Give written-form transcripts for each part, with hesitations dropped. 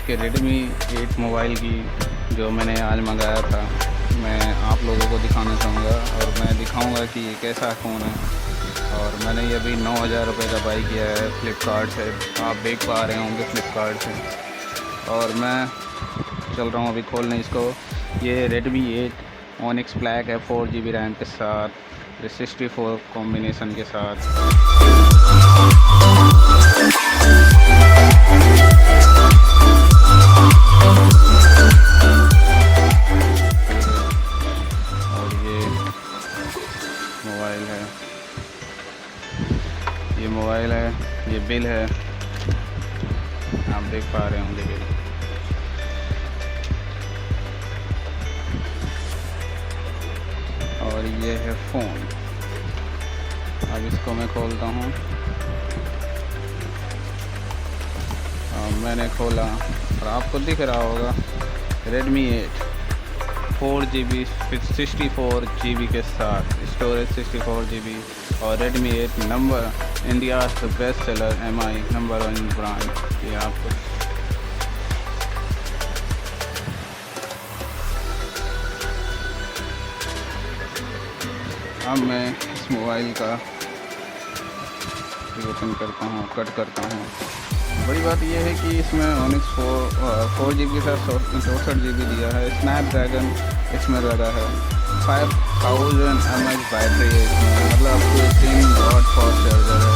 के Redmi 8 mobile की जो मैंने आज मंगाया था मैं आप लोगों को दिखाना चाहूँगा और मैं दिखाऊँगा कि ये कैसा फ़ोन है। और मैंने ये अभी 9,000 रुपये का बाई किया है फ्लिपकार्ट से, आप देख पा रहे होंगे फ्लिपकार्ट से। और मैं चल रहा हूँ अभी खोलने इसको। ये Redmi 8 Onyx ब्लैक है, 4GB रैम के साथ, 64 कॉम्बिनेशन के साथ। और ये मोबाइल है, ये बिल है, आप देख पा रहे होंगे बिल। और ये है फ़ोन। अब इसको मैं खोलता हूँ। मैंने खोला और आपको दिख रहा होगा Redmi 8 4GB 64GB के साथ, स्टोरेज 64GB। और Redmi 8 number India best seller MI number 1 brand. ये आपको अब मैं इस मोबाइल का ओपन करता हूँ, कट करता हूँ। बड़ी बात यह है कि इसमें Onyx 4GB के साथ 64GB दिया है। स्नैपड्रैगन इसमें लगा है, 5000 mAh बैटरी है इसमें, मतलब 3 वाट फास्ट चार्जर है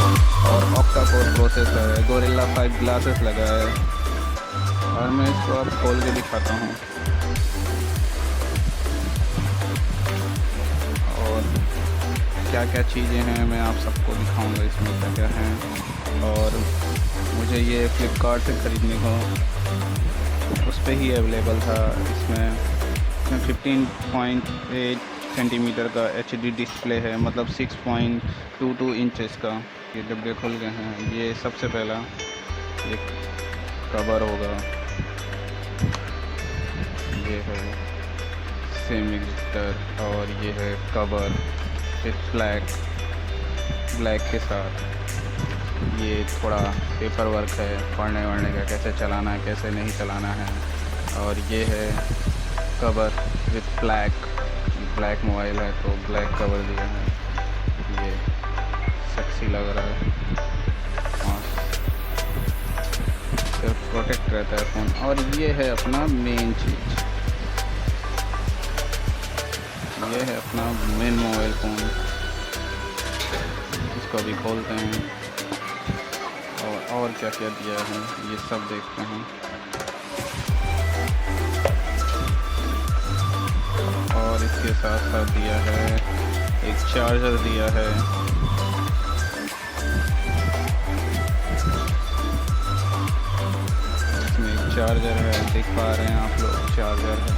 और ऑक्टा कोर प्रोसेसर है, गोरिल्ला 5 ग्लासेस लगा है। और मैं इसको अब खोल के दिखाता हूँ। और क्या क्या चीज़ें हैं मैं आप सबको दिखाऊंगा इसमें क्या क्या हैं। और मुझे ये फ्लिपकार्ट से ख़रीदने को उस पे ही अवेलेबल था। इसमें 15.8 सेंटीमीटर का HD डिस्प्ले है, मतलब 6.22 इंचेस का। ये डब्बे खुल गए हैं। ये सबसे पहला एक कवर होगा, ये है सेमीटर, और ये है कवर ब्लैक के साथ। ये थोड़ा पेपर वर्क है, पढ़ने वढ़ने का, कैसे चलाना है कैसे नहीं चलाना है। और ये है कवर विथ ब्लैक मोबाइल है तो ब्लैक कवर दिया है। ये सेक्सी लग रहा है, हाँ, सिर्फ प्रोटेक्ट रहता है फ़ोन। और ये है अपना मेन चीज़, ये है अपना मेन मोबाइल फ़ोन। इसको भी खोलते हैं और क्या क्या दिया है ये सब देखते हैं। और इसके साथ साथ दिया है एक चार्जर दिया है। इसमें एक चार्जर है, देख पा रहे हैं आप लोग, चार्जर है।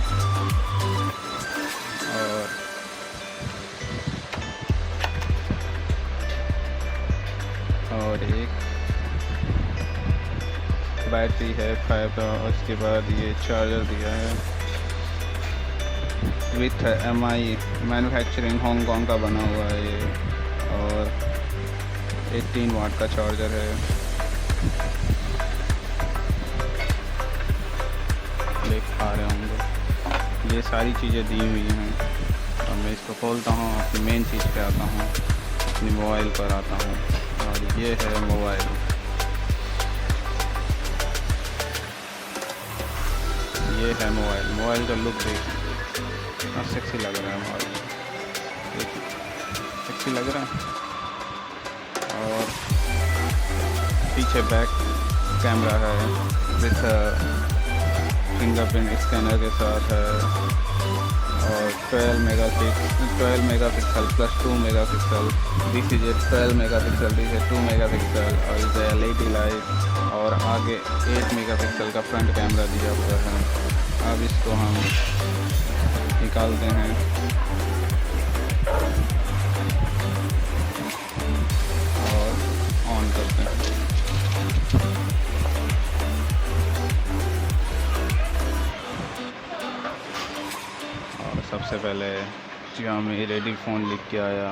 और एक बैटरी है 5 का। उसके बाद ये चार्जर दिया है विथ MI मैन्युफैक्चरिंग हांगकांग का बना हुआ है ये। और 18 वाट का चार्जर है। देख पा रहे होंगे ये सारी चीज़ें दी हुई हैं। और मैं इसको खोलता हूँ, अपनी मेन चीज़ पे आता हूँ, अपनी मोबाइल पर आता हूँ। और ये है मोबाइल, ये है मोबाइल का लुक देखिए, कितना सेक्सी लग रहा है मोबाइल, देखिए सेक्सी लग रहा है। और पीछे बैक कैमरा है विथ फिंगरप्रिंट स्कैनर के साथ है। और 12 megapixel plus 2 megapixel, this is 12 megapixel, this है 2 मेगापिक्सल। और इस LED लाइट, और आगे 8 मेगापिक्सल का फ्रंट कैमरा दिया हुआ है। अब इसको हम निकालते हैं और ऑन करते हैं। और सबसे पहले जहाँ में रेडी फ़ोन लिख के आया,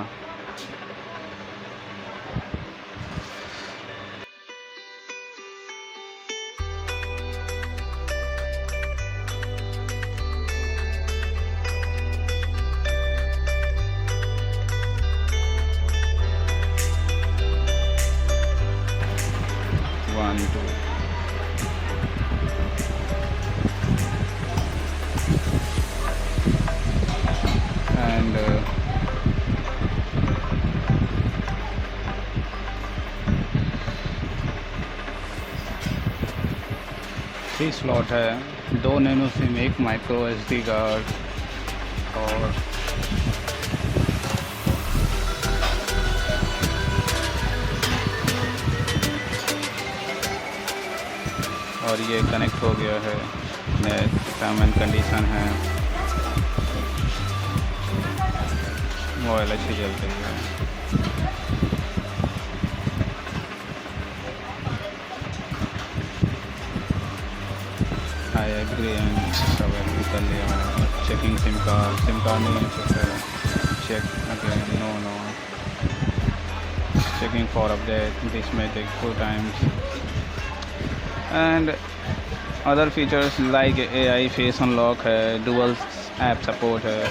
एंड 3 स्लॉट है, 2 nano SIM, 1 micro SD card और ये कनेक्ट हो गया है। नेट टर्म एंड कंडीशन है, मोबाइल अच्छी चल रही है। आई एग्री एंड सब एग्री कर लिया मैंने। चेकिंग सिम कार्ड नहीं check again, no checking for update. This may take 2 times. And other features like AI face unlock है, dual app support है,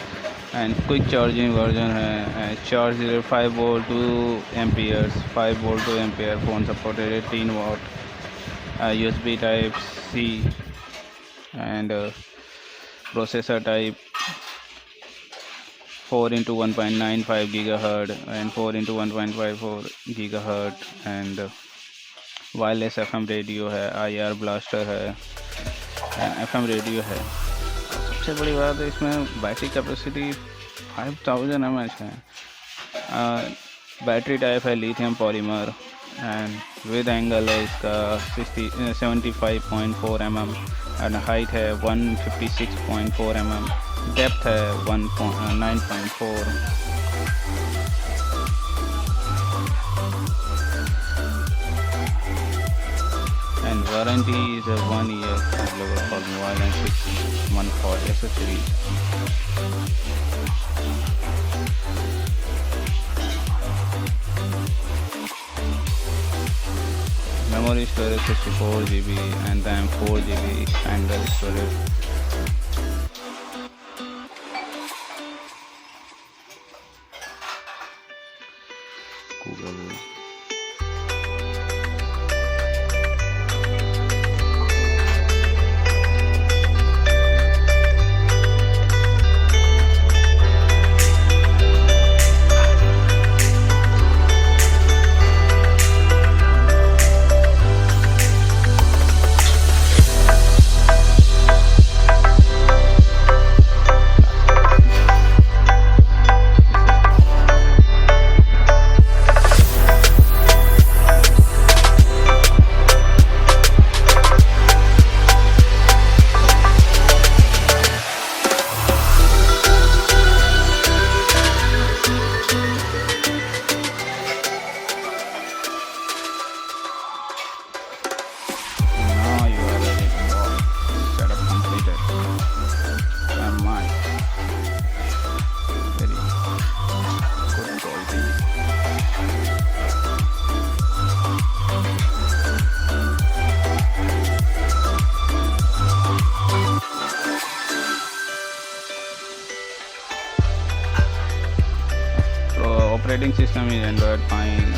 and quick charging version है, charge 5 volt 2 amperes, 5 volt 2 ampere phone supported 18 watt, USB type C, and processor type 4 into 1.95 gigahertz and 4 into 1.54 gigahertz, and wireless FM radio है, IR blaster है, FM radio है। सबसे बड़ी बात है इसमें battery capacity 5000 mAh है। बैटरी टाइप है lithium polymer, and with angle है इसका 75.4 mm, एंड हाइट है 156.4 mm, डेप्थ है 9.4। and warranty is a 1 year available for mobile and 6 months for accessories. Memory storage 64GB and RAM 4GB expandable storage. Google. Operating system is Android 9,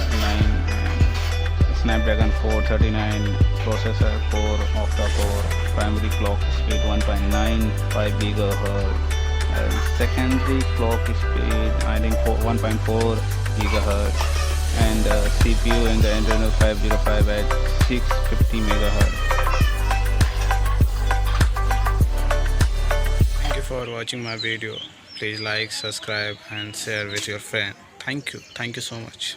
Snapdragon 439, processor 4 octa-core, primary clock speed 1.95 GHz, and secondary clock speed I think 1.4 GHz, and CPU in the Adreno 505 at 650 MHz. Thank you for watching my video. Please like, subscribe and share with your friend. Thank you so much.